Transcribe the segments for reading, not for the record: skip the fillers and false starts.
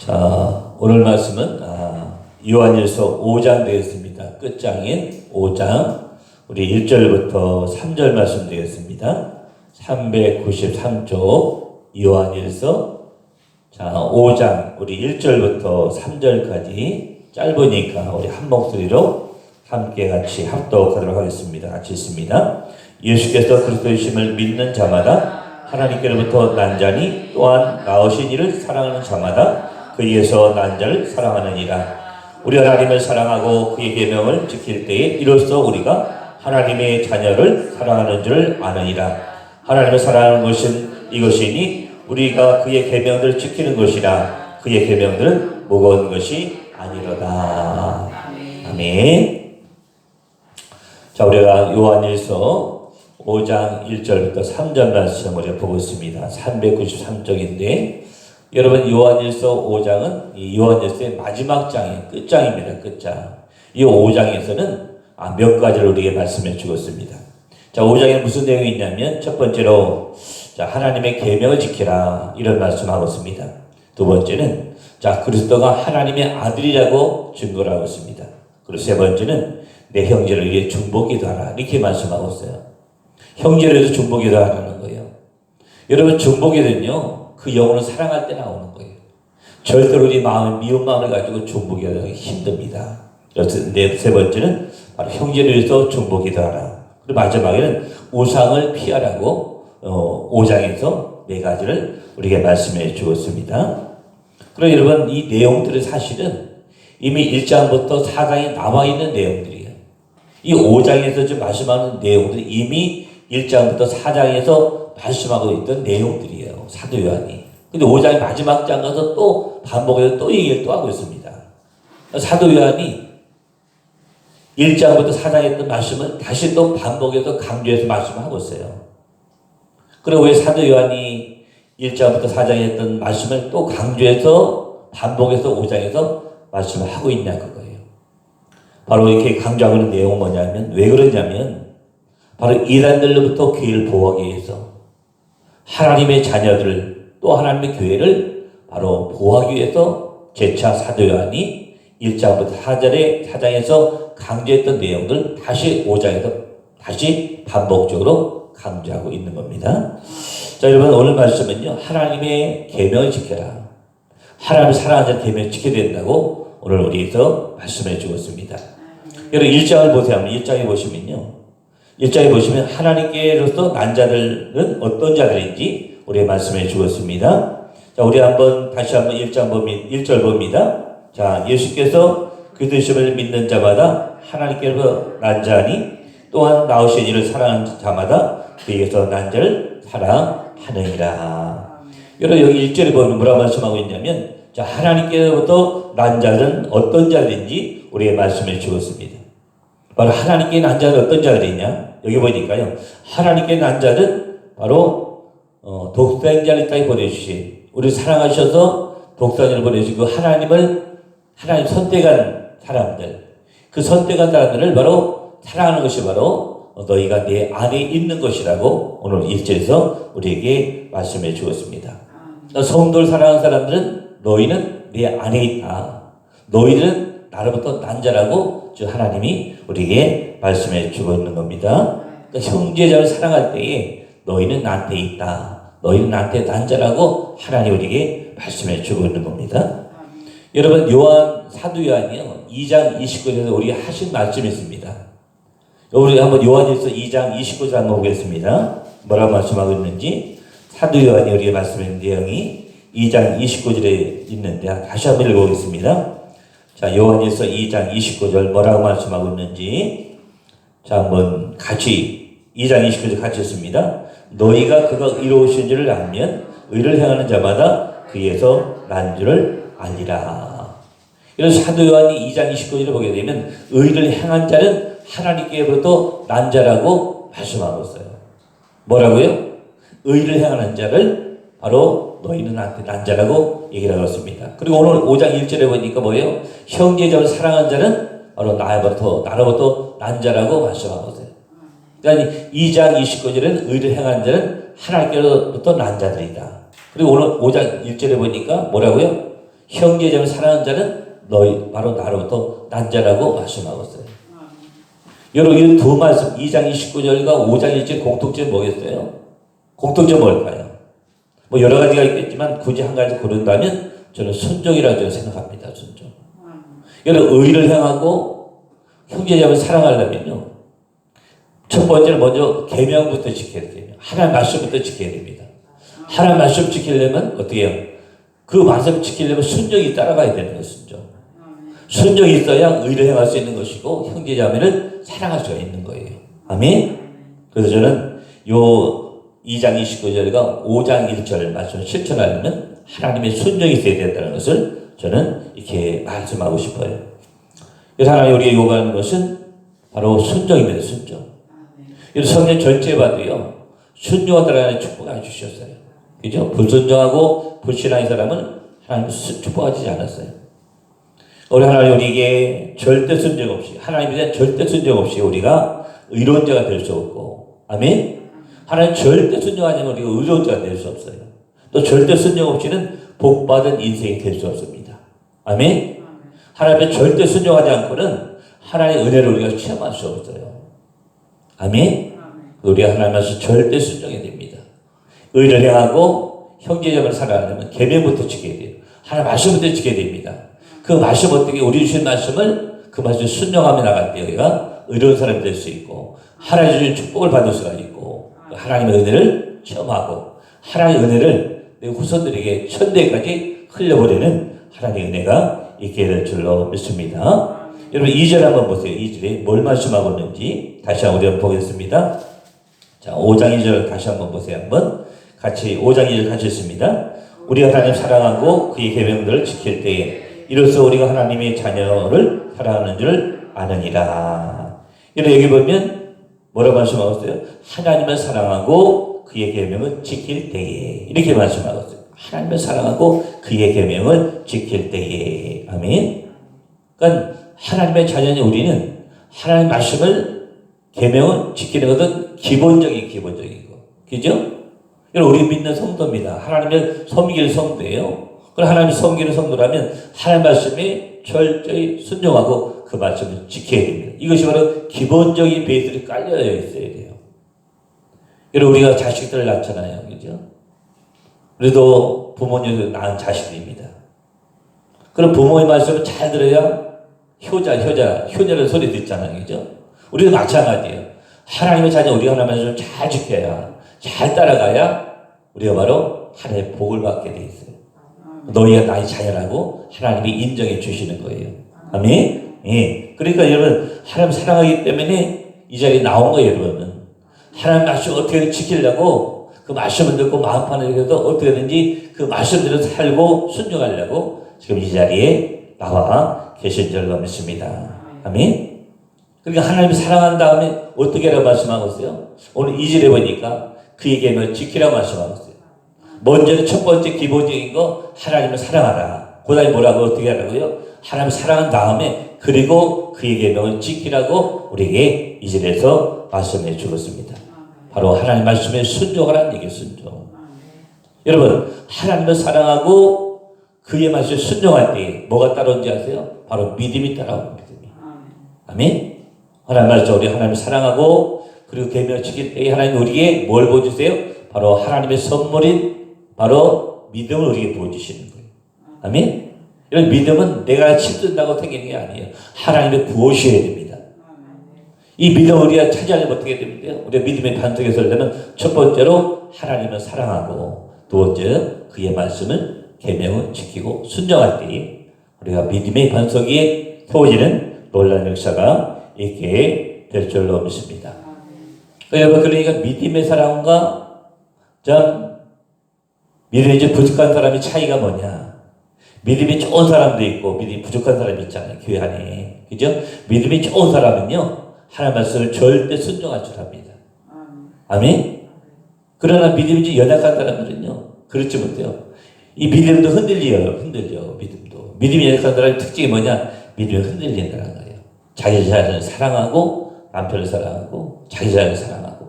자, 오늘 말씀은 요한일서 5장 되겠습니다. 끝장인 5장 우리 1절부터 3절 말씀 되겠습니다. 393쪽 요한일서 5장 우리 1절부터 3절까지 짧으니까 우리 한 목소리로 함께 같이 합독하도록 하겠습니다. 같이 있습니다. 예수께서 그리스도이심을 믿는 자마다 하나님께로부터 난 자니 또한 나으신 이를 사랑하는 자마다 그에서 난 자를 사랑하느니라. 우리 하나님을 사랑하고 그의 계명을 지킬 때에 이로써 우리가 하나님의 자녀를 사랑하는 줄 아느니라. 하나님을 사랑하는 것은 이것이니 우리가 그의 계명들을 지키는 것이라. 그의 계명들은 무거운 것이 아니로다. 아멘. 자, 우리가 요한일서 5장 1절부터 3절 말씀 우리가 보고 있습니다. 393쪽인데 여러분, 요한일서 5장은 이 요한일서의 마지막 장의 끝장입니다. 끝장. 이 5장에서는 몇 가지를 우리에게 말씀해 주었습니다. 자, 5장에 무슨 내용이 있냐면 첫 번째로 하나님의 계명을 지키라 이런 말씀하고 있습니다. 두 번째는 그리스도가 하나님의 아들이라고 증거를 하고 있습니다. 그리고 세 번째는 내 형제를 위해 중보기도 하라 이렇게 말씀하고 있어요. 형제를 위해서 중보기도 하라는 거예요. 여러분, 중보기도는요 그 영혼을 사랑할 때 나오는 거예요. 절대로 우리 미운 마음을 가지고 중보기도하기 힘듭니다. 그래서 세 번째는 바로 형제를 위해서 중보기도 하라. 그리고 마지막에는 우상을 피하라고 5장에서 네 가지를 우리에게 말씀해 주었습니다. 그럼 여러분, 이 내용들은 사실은 이미 1장부터 4장에 나와 있는 내용들이에요. 이 5장에서 지금 말씀하는 내용들은 이미 1장부터 4장에서 말씀하고 있던 내용들이에요. 사도 요한이. 근데 5장의 마지막 장 가서 또 반복해서 또 얘기를 또 하고 있습니다. 사도 요한이 1장부터 4장에 했던 말씀을 다시 또 반복해서 강조해서 말씀하고 있어요. 그리고 왜 사도 요한이 1장부터 4장에 했던 말씀을 또 강조해서 반복해서 5장에서 말씀을 하고 있냐 그거예요. 바로 이렇게 강조하고 있는 내용은 뭐냐면, 왜 그러냐면 바로 이단들로부터 교회를 보호하기 위해서 하나님의 자녀들을 또 하나님의 교회를 바로 보호하기 위해서 재차 사도 요한이 1장부터 4장에서 강조했던 내용들 다시 5장에서 다시 반복적으로 강조하고 있는 겁니다. 자, 여러분, 오늘 말씀은요 하나님의 계명을 지켜라. 하나님을 사랑하는 자의 계명을 지켜야 된다고 오늘 우리에서 말씀해 주었습니다. 여러분, 1장을 보세요. 1장에 보시면요, 1장에 보시면 하나님께로서 난 자들은 어떤 자들인지 우리에게 말씀해 주었습니다. 자, 우리 다시 한번 1절 봅니다. 자, 예수께서 그리스도이심을 믿는 자마다 하나님께로서 난 자니 또한 나오신 이를 사랑하는 자마다 그에게서 난 자를 사랑하느니라. 여러분, 여기 1절에 보면 뭐라고 말씀하고 있냐면, 자, 하나님께로부터 난 자들은 어떤 자들인지 우리에게 말씀해 주었습니다. 바로 하나님께 난 자는 어떤 자들이냐? 여기 보니까요, 하나님께 난 자는 바로 독생자를 땅에 보내주신, 우리 사랑하셔서 독생자를 보내주시고 하나님 선택한 사람들, 그 선택한 사람들을 바로 사랑하는 것이 바로 너희가 내 안에 있는 것이라고 오늘 1절에서 우리에게 말씀해 주었습니다. 성도를 사랑하는 사람들은 너희는 내 안에 있다. 너희들은 나로부터 난 자라고 하나님이 우리에게 말씀해 주고 있는 겁니다. 그러니까 형제자를 사랑할 때에 너희는 나한테 있다. 너희는 나한테 난 자라고 하나님 우리에게 말씀해 주고 있는 겁니다. 여러분, 사도 요한이요 2장 29절에서 우리가 하신 말씀이 있습니다. 우리 한번 요한일서 2장 29절 한번 보겠습니다. 뭐라고 말씀하고 있는지. 사도 요한이 우리에게 말씀하는 내용이 2장 29절에 있는데 다시 한번 읽어보겠습니다. 자, 요한일서 2장 29절 뭐라고 말씀하고 있는지 한번 같이 2장 29절 같이 읽습니다. 너희가 그가 의로우신 줄을 알면 의를 행하는 자마다 그에서 난 줄을 알리라. 이런 사도 요한이 2장 29절을 보게 되면 의를 행한 자는 하나님께로부터 난 자라고 말씀하고 있어요. 뭐라고요? 의를 행하는 자를 바로 너희는 나한테 난 자라고 얘기를 하고 있습니다. 그리고 오늘 5장 1절에 보니까 뭐예요? 형제자를 사랑하는 자는 바로 나로부터 난 자라고 말씀하고 있어요. 그러니까 2장 29절에는 의를 행하는 자는 하나님께로부터 난 자들이다. 그리고 오늘 5장 1절에 보니까 뭐라고요? 형제자매 사랑하는 자는 너희 바로 나로부터 난 자라고 말씀하고 있어요. 여러분 이 두 말씀 2장 29절과 5장 1절 공통점이 뭐겠어요? 공통점 뭘까요? 뭐 여러 가지가 있겠지만 굳이 한 가지 고른다면 저는 순종이라고 저는 생각합니다. 순종. 여러분 의를 행하고 형제자매를 사랑하려면요. 첫 번째는 먼저 계명부터 지켜야 돼요. 하나님 말씀부터 지켜야 됩니다. 하나님 말씀 지키려면 어떻게 해요? 그 말씀 지키려면 순종이 따라가야 되는 거예요. 순종이 있어야 의를 행할 수 있는 것이고 형제자매를 사랑할 수가 있는 거예요. 아멘? 그래서 저는 요 2장 29절과 5장 1절 말씀을 실천하려면 하나님의 순종이 있어야 된다는 것을 저는 이렇게 말씀하고 싶어요. 그래서 하나님 우리가 요구하는 것은 바로 순종입니다. 순종. 성경 전체에 봐도요. 순종하다라는 축복을 주셨어요. 그죠? 불순종하고 불신앙의 사람은 하나님 축복하지 않았어요. 우리 하나님 우리에게 절대 순종 없이 하나님에 대한 절대 순종 없이 우리가 의로운 자가 될 수 없고 아멘? 하나님 절대 순종하냐면 우리가 의로운 자가 될 수 없어요. 또 절대 순종 없이는 복받은 인생이 될 수 없습니다. 아멘? 하나님의 절대 순종하지 않고는 하나님의 은혜를 우리가 체험할 수 없어요. 아멘? 우리가 하나님 말씀 절대 순종해야 됩니다. 의를 행하고 형제자매를 사랑하려면 계명부터 지켜야 돼요. 하나님 말씀부터 지켜야 됩니다. 그 말씀 어떻게 우리 주신 말씀을 그 말씀 순종하며 나갈 때 우리가 의로운 사람이 될 수 있고 하나님 주신 축복을 받을 수가 있고 하나님의 은혜를 체험하고 하나님의 은혜를 내 후손들에게 천대까지 흘려보내는 하나님의 은혜가 있게 될 줄로 믿습니다. 여러분 2절 한번 보세요. 2절에 뭘 말씀하고 있는지 다시 한번 우리 보겠습니다. 자 5장 2절 다시 한번 보세요. 한번 같이 5장 2절 같이 읽습니다. 우리가 하나님 사랑하고 그의 계명들을 지킬 때에 이로써 우리가 하나님의 자녀를 사랑하는 줄 아느니라. 여기 보면 뭐라고 말씀하고 있어요? 하나님을 사랑하고 그의 계명을 지킬 때에 이렇게 말씀하고 있어요. 하나님을 사랑하고 그의 계명을 지킬 때에 아멘. 그러니까 하나님의 자녀인 우리는 하나님 말씀을 계명을 지키는 것은 기본적인 거. 그죠? 우리 믿는 성도입니다. 하나님을 섬길 성도예요. 그럼 하나님을 섬기는 성도라면 하나님 말씀에 철저히 순종하고 그 말씀을 지켜야 됩니다. 이것이 바로 기본적인 베이스를 깔려 있어야 돼요. 여러분 우리가 자식들을 낳잖아요. 그죠? 그래도 부모님을 낳은 자식입니다. 그럼 부모의 말씀을 잘 들어야 효자라는 소리 듣잖아요. 그죠? 우리도 마찬가지예요. 하나님의 자녀 우리가 하나님의 말씀을 잘 지켜야 잘 따라가야 우리가 바로 하나님의 복을 받게 돼 있어요. 너희가 나의 자녀라고 하나님이 인정해 주시는 거예요. 아멘? 예. 그러니까 여러분, 하나님 사랑하기 때문에 이 자리에 나온 거예요, 여러분은. 하나님 말씀 어떻게 지키려고 그 말씀을 듣고 마음판을 해서 어떻게든지 그 말씀대로 살고 순종하려고 지금 이 자리에 나와 계신 줄로 믿습니다. 아멘? 그러니까 하나님을 사랑한 다음에 어떻게 하라고 말씀하고 있어요? 오늘 2절에 보니까 그의 계명을 지키라고 말씀하고 있어요. 먼저는 첫 번째 기본적인 거 하나님을 사랑하라. 그 다음에 뭐라고 어떻게 하라고요? 하나님을 사랑한 다음에 그리고 그의 계명을 지키라고 우리에게 이 절에서 말씀해 주었습니다. 바로 하나님 말씀에 순종하라는 얘기예요. 순종. 여러분 하나님을 사랑하고 그의 말씀에 순종할 때 뭐가 따라오는지 아세요? 바로 믿음이 따라옵니다. 믿음이. 아멘. 하나님 말씀 우리 하나님을 사랑하고 그리고 계명을 지킬 때 하나님 우리에게 뭘 보여주세요? 바로 하나님의 선물인 바로 믿음을 우리에게 보여주시는 거예요. 아멘? 이런 믿음은 내가 힘든다고 생기는 게 아니에요. 하나님의 구원이셔야 됩니다. 이 믿음을 우리가 찾아내면 어떻게 됩니까? 우리가 믿음의 반석에 서려면 첫 번째로 하나님을 사랑하고 두 번째 그의 말씀을 계명을 지키고 순종할 때 우리가 믿음의 반석이 세워지는 놀라운 역사가 있게 될 줄로 믿습니다. 여러분 그러니까 믿음의 사랑과 믿음이 이제 부족한 사람의 차이가 뭐냐? 믿음이 좋은 사람도 있고 믿음이 부족한 사람이 있잖아요. 교회 안에. 그죠? 믿음이 좋은 사람은요. 하나님 말씀을 절대 순종할 줄 압니다. 아멘? 그러나 믿음이 이제 연약한 사람들은요. 그렇지 못해요. 이 믿음도 흔들려. 믿음도. 믿음이 연약한 사람의 특징이 뭐냐? 믿음이 흔들린다는 거예요. 자기 자신을 사랑하고 남편을 사랑하고 자기 자신을 사랑하고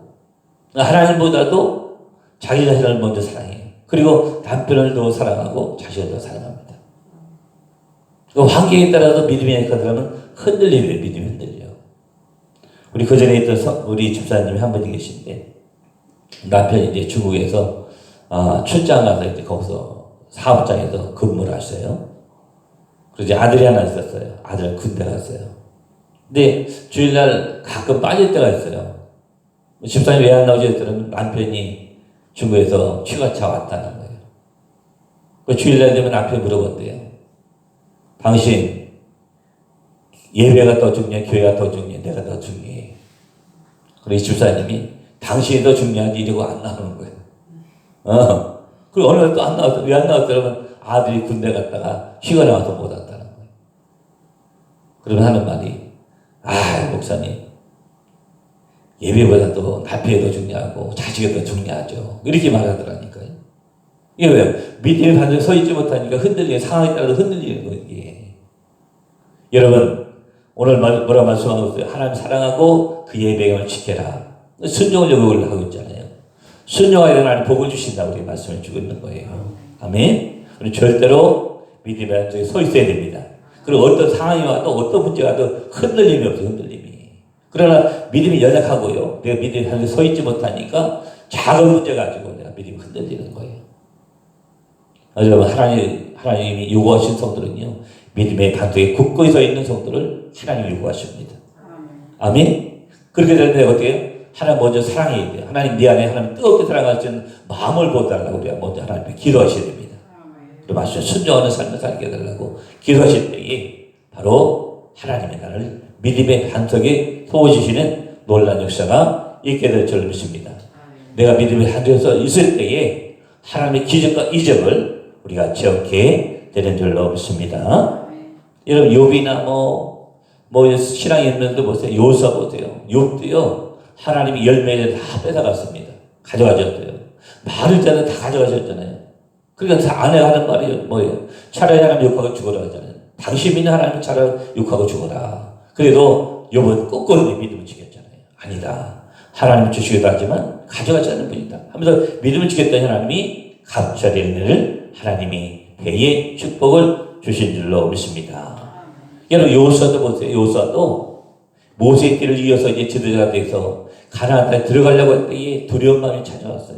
하나님보다도 자기 자신을 먼저 사랑해요. 그리고 남편을 더 사랑하고 자신을 더 사랑합니다. 그 환경에 따라서 믿음이 약하더라면 흔들리면 믿음이 흔들려. 우리 그 전에 있던 우리 집사님이 한 분이 계신데 남편이 이제 중국에서 출장 가서 이제 거기서 사업장에서 근무를 하셔요. 그래서 이제 아들이 하나 있었어요. 아들 군대 갔어요. 근데 주일날 가끔 빠질 때가 있어요. 집사님 왜 안 나오지 했더니 남편이 중국에서 휴가차 왔다는 거예요. 그 주일날 되면 남편이 물어본대요. 당신 예배가 더 중요해? 교회가 더 중요해? 내가 더 중요해? 그리고 이 집사님이 당신이 더 중요하지 이러고 안 나오는 거예요. 그리고 어느 날 또 안 나왔다. 왜 안 나왔다? 그러면 아들이 군대 갔다가 휴가 나와서 못 왔다는 거예요. 그러면 하는 말이 목사님 예배보다도 남편이 더 중요하고 자식이 더 중요하죠. 이렇게 말하더라니까요. 이게 왜요? 믿음의 반석에 서 있지 못하니까 흔들리는 상황에 따라서 흔들리는 거예요. 이게. 여러분 오늘 뭐라 말씀하고 있어요? 하나님 사랑하고 그의 명령을 지켜라. 순종을 요구를 하고 있잖아요. 순종하여 하나님 복을 주신다고 우리 말씀을 주고 있는 거예요. 아멘. 우리 절대로 믿음의 반석에 서 있어야 됩니다. 그리고 어떤 상황이 와도 어떤 문제가 와도 흔들림이 없어요. 흔들림이. 그러나 믿음이 연약하고요. 내가 믿음의 반석에 서 있지 못하니까 작은 문제 가지고 내가 믿음이 흔들리는 거예요. 여러분 하나님이 요구하신 성들은요. 믿음의 반석에 굳건히 서 있는 성들을 하나님이 요구하십니다. 아멘. 그렇게 되는데 어떻게 해요? 하나님 먼저 사랑해야 돼요. 하나님 내 안에 하나님 뜨겁게 사랑할 수 있는 마음을 보여달라고 우리가 먼저 하나님께 기도하셔야 됩니다. 그리고 마치 순종하는 삶을 살게 해달라고 기도하실 때에 바로 하나님의 나를 믿음의 반석에 세워주시는 놀라운 역사가 있게 될 줄 믿습니다. 내가 믿음의 반석에 있을 때에 하나님의 기적과 이적을 우리가 지었게 되는 줄로 믿습니다. 여러분 욥이나 신앙의 인물도 보세요. 요사 보세요. 욥도요. 하나님이 열매를 다 뺏어갔습니다. 가져가셨어요. 말을 때는 다 가져가셨잖아요. 그러니까 아내가 하는 말이 뭐예요? 차라리 하나님 욕하고 죽어라 하잖아요. 당신이 하나님 차라리 욕하고 죽어라. 그래도 욥은 꼿꼿이 믿음을 지켰잖아요. 아니다. 하나님 주시기도 하지만 가져가지 않는 분이다. 하면서 믿음을 지켰던 하나님이 감찰의 은혜를 하나님이 배의 축복을 주신 줄로 믿습니다. 여러분 요사도 보세요. 요사도 모세의 길을 이어서 이제 지도자가 돼서 가나안 땅에 들어가려고 할 때에 두려운 마음이 찾아왔어요.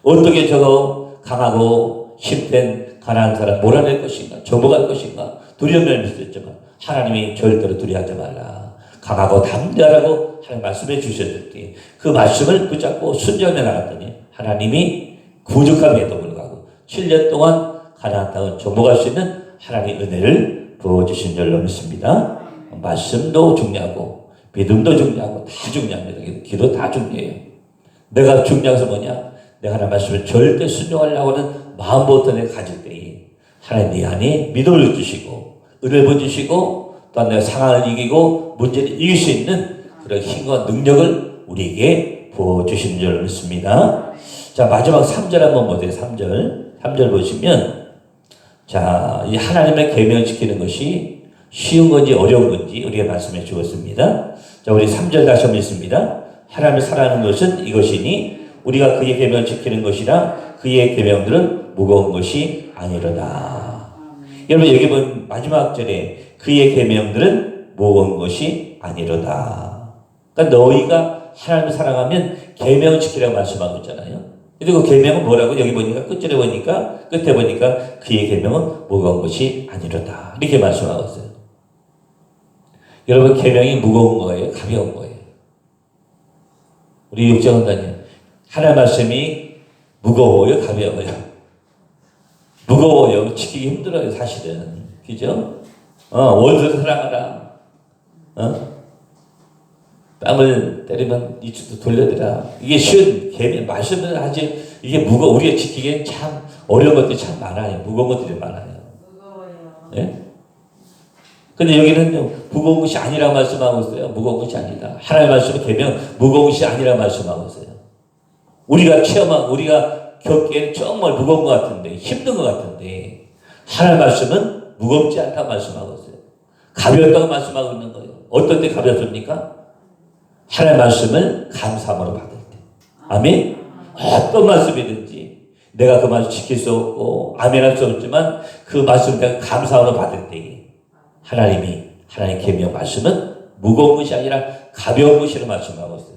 어떻게 저거 강하고 힘센 가나안 사람 몰아낼 것인가, 접어갈 것인가 두려운 마음이 있었지만 하나님이 절대로 두려워하지 말라. 강하고 담대하라고 하나님 말씀해 주셨을 때 그 말씀을 붙잡고 순종해 나갔더니 하나님이 구족함에도 불구하고 7년 동안 가나안 땅을 접어갈 수 있는 하나님의 은혜를 부어주신 줄로 믿습니다. 말씀도 중요하고 믿음도 중요하고 다 중요합니다. 기도 다 중요해요. 내가 중요한 것은 뭐냐? 내가 하나님 말씀을 절대 순종하려고 하는 마음부터 내가 가질 때에 하나님 내 안에 믿음을 주시고 은혜를 주시고 또한 내가 상황을 이기고 문제를 이길 수 있는 그런 힘과 능력을 우리에게 부어주시는 줄 믿습니다. 자, 마지막 3절 한번 보세요. 3절 보시면 자, 이 하나님의 계명을 지키는 것이 쉬운 건지 어려운 건지 우리가 말씀해 주었습니다. 자, 우리 3절 다시 한번 읽습니다. 하나님을 사랑하는 것은 이것이니 우리가 그의 계명을 지키는 것이라 그의 계명들은 무거운 것이 아니로다. 여러분 여기 보면 마지막 절에 그의 계명들은 무거운 것이 아니로다. 그러니까 너희가 하나님을 사랑하면 계명을 지키라고 말씀하고 있잖아요. 그리고 계명은 뭐라고 여기 보니까 끝에 보니까 그의 계명은 무거운 것이 아니로다. 이렇게 말씀하고 있어요. 여러분 계명이 무거운 거예요? 가벼운 거예요? 우리 육정원장님 하나님 말씀이 무거워요? 가벼워요? 무거워요. 지키기 힘들어요. 사실은. 그죠? 월드를 사랑하라. 땀을 때리면 이쪽도 돌려드라. 이게 쉬운 계명 말씀을 하지 이게 우리가 지키기엔 참 어려운 것들이 참 많아요. 무거운 것들이 많아요. 무거워요. 예? 근데 여기는 무거운 것이 아니라 말씀하고 있어요. 무거운 것이 아니다. 하나님의 말씀은 계명 무거운 것이 아니라 말씀하고 있어요. 우리가 체험하고 우리가 겪기에는 정말 무거운 것 같은데 힘든 것 같은데 하나님의 말씀은 무겁지 않다고 말씀하고 있어요. 가볍다고 말씀하고 있는 거예요. 어떤 때 가볍습니까? 하나님의 말씀을 감사함으로 받을 때. 아멘? 어떤 말씀이든지 내가 그 말씀 지킬 수 없고 아멘할 수 없지만 그 말씀을 내가 감사함으로 받을 때에 하나님의 계명 말씀은 무거운 것이 아니라 가벼운 것이라고 말씀하고 있어요.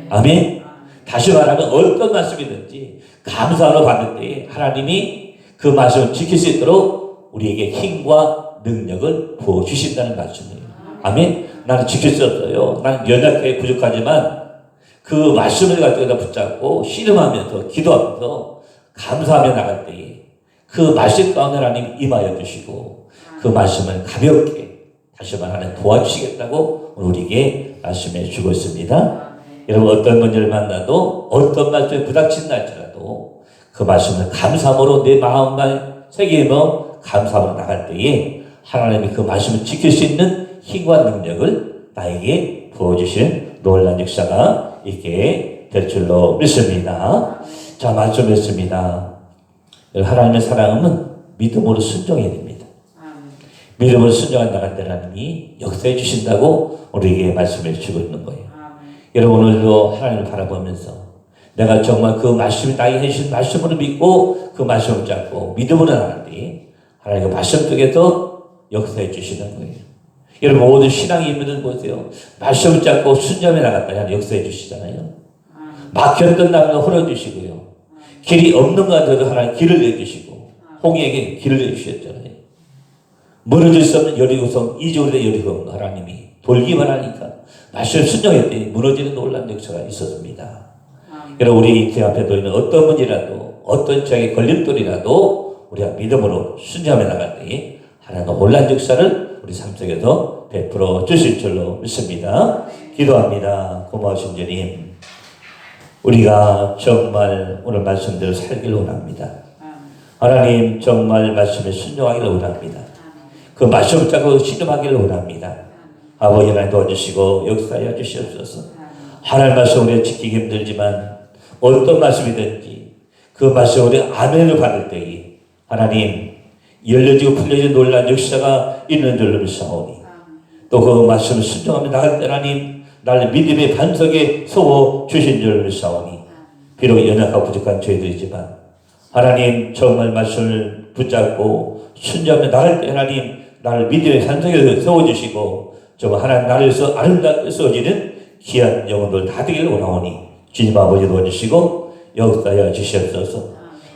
아멘. 다시 말하면 어떤 말씀이든지 감사함으로 받을 때에 하나님이 그 말씀을 지킬 수 있도록 우리에게 힘과 능력을 부어주신다는 말씀이에요. 아멘. 나는 지킬 수 없어요. 나는 연약해 부족하지만 그 말씀을 가지고 붙잡고 씨름하면서 기도하면서 감사하며 나갈 때에 그 말씀 가운데 하나님 임하여 주시고 그 말씀을 가볍게 다시 말하면 도와주시겠다고 우리에게 말씀해 주고 있습니다. 여러분 어떤 문제를 만나도 어떤 말씀에 부닥친 날지라도 그 말씀을 감사함으로 내 마음만 새기며 감사함으로 나갈 때에 하나님이 그 말씀을 지킬 수 있는 힘과 능력을 나에게 부어주시는 놀라운 역사가 있게 될 줄로 믿습니다. 자, 말씀했습니다. 하나님의 사랑은 믿음으로 순종해야 됩니다. 믿음으로 순종한 나갈 때 하나님이 역사해 주신다고 우리에게 말씀해 주고 있는 거예요. 여러분 오늘도 하나님을 바라보면서 내가 정말 그 말씀이 나에게 해주신 말씀으로 믿고 그 말씀을 잡고 믿음으로 나갈 때 하나님 그 말씀 속에서 역사해 주시는 거예요. 여러분 모든 신앙이 있는 보세요. 말씀을 잡고 순종해 나갔다 하나님 역사해 주시잖아요. 막혔던 나무는 헐어주시고요. 길이 없는 것한테도 하나님 길을 내주시고 홍해에게 길을 내주셨잖아요. 무너질 수 없는 여리고성 이적으로 된 여리고 하나님이 돌기만 하니까 말씀 순종했더니 무너지는 놀라운 역사가 있었습니다. 여러분 우리 제 앞에 있는 어떤 문제라도 어떤 죄의 걸림돌이라도 우리가 믿음으로 순종해 나갈 때에 하나님 놀라운 역사를 우리 삶 속에서 베풀어 주실 줄로 믿습니다. 기도합니다. 고마우신 주님, 우리가 정말 오늘 말씀대로 살기를 원합니다. 하나님 정말 말씀에 순종하기를 원합니다. 그 말씀을 잡고 신음하기를 원합니다. 아버지 하나님 도와주시고 역사하여 주시옵소서. 하나님 말씀 우리가 지키기 힘들지만 어떤 말씀이든지 그 말씀 우리가 아멘을 받을 때에 하나님 열려지고 풀려지는 놀라운 역사가 있는 줄로 믿사오니 또 그 말씀을 순종하며 나갈 때 하나님 나를 믿음의 반석에 세워 주신 줄로 믿사오니 비록 연약하고 부족한 죄들이지만 하나님 정말 말씀을 붙잡고 순종하며 나갈 때 하나님 나를 믿음의 반석에 세워주시고 정말 하나님 나라에서 아름답게 세워지는 귀한 영혼들 다 되기를 원하오니 주님 아버지 도와주시고 역사하여 주시옵소서.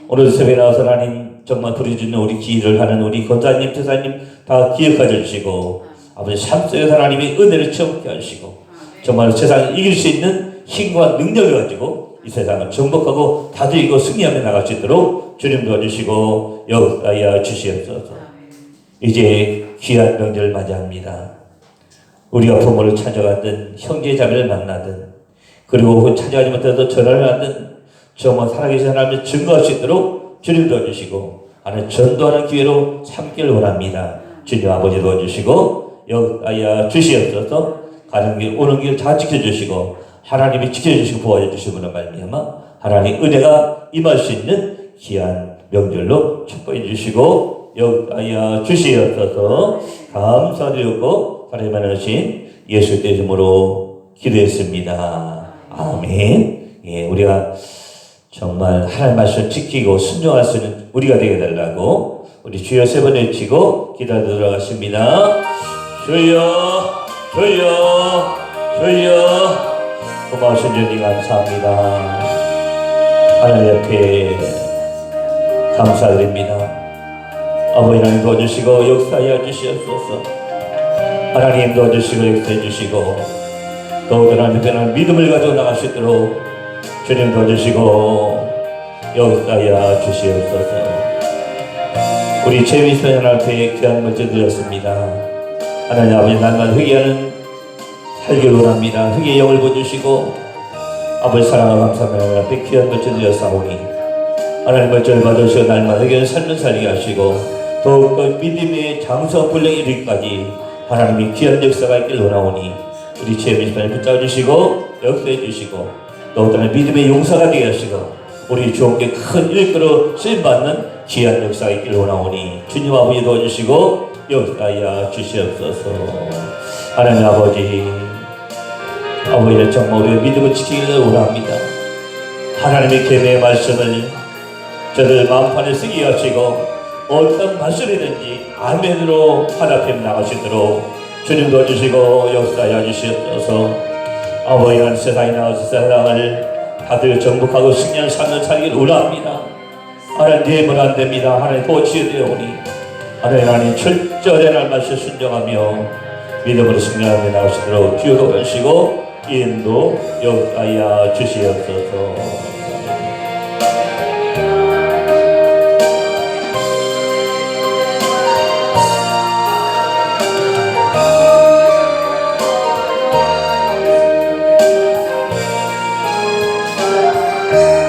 오늘 새벽에 나와서 하나님 정말 부르짖는 우리 기도를 하는 우리 권사님, 제사님 다 기억하여 주시고 아버지 삶 속에서 하나님의 은혜를 체험케 하시고 정말 세상을 이길 수 있는 힘과 능력을 가지고 이 세상을 정복하고 다스리고 승리하며 나갈 수 있도록 주님 도와주시고 역사하여 주시옵소서. 이제 귀한 명절을 맞이합니다. 우리가 부모를 찾아가든 형제자매를 만나든 그리고 찾아가지 못해도 전화를 하든 정말 살아계신 하나님을 증거할 수 있도록 주님 도와주시고 하나님 전도하는 기회로 삼기를 원합니다. 주님 아버지 도와주시고 역사하여 주시옵소서. 가는 길 오는 길 다 지켜주시고 하나님이 지켜주시고 보호해주시고는 말미암아 하나님 은혜가 임할 수 있는 귀한 명절로 축복해 주시고 역사하여 주시옵소서. 감사드리고 하나님 하신 예수 이름으로 기도했습니다. 아멘. 예, 우리가 정말 하나님 말씀을 지키고 순종할 수 있는 우리가 되게 달라고 우리 주여 3번 외치고 기도하러 들어가십니다. 주여 주여 주여. 고마우신 주님 감사합니다. 하나님 앞에 감사드립니다. 아버지 하나님 도와주시고 역사하여 주시옵소서. 하나님 도와주시고 역사해 주시고 또 하나님 믿음을 가지고 나갈 수 있도록 주님 도와주시고 역사하여 주시옵소서. 우리 재미있는 하나님 앞에 귀한 문제 드렸습니다. 하나님 아버지 날마다 회개하는 살기를 원합니다. 회개의 영을 보여주시고 아버지 사랑과 감사합니다. 앞에 귀한 문제 드렸사오니 하나님 말씀을 받으시고 날마다 회개하는 삶을 살게 하시고 더욱더 믿음의 장성 분량이 이르기까지 하나님이 귀한 역사가 있길 원하오니 우리 재미있는 붙잡아주시고 역사해 주시고 또 다른 믿음의 용사가 되게 하시고 우리 주님께 큰 일꾼으로 쓰임받는 귀한 역사가 있길 원하오니 주님 아버지 도와주시고 역사하여 주시옵소서. 하나님 아버지는 정말 우리의 믿음을 지키기를 원합니다. 하나님의 계명의 말씀을 저를 마음판에 쓰게 하시고 어떤 말씀이든지 아멘으로 하나님 앞에 나가시도록 주님 도와주시고 역사하여 주시옵소서. 아버지는 세상에 나와서 세상을 다들 정복하고 승리하는 삶을 살기를 원합니다. 하나님 내면 안 됩니다. 하나님 도치어야 되오니 하나님 철저히 날 말씀 순종하며 믿음으로 승리하며 나오시도록 기도하시고 인도 역사하여 주시옵소서.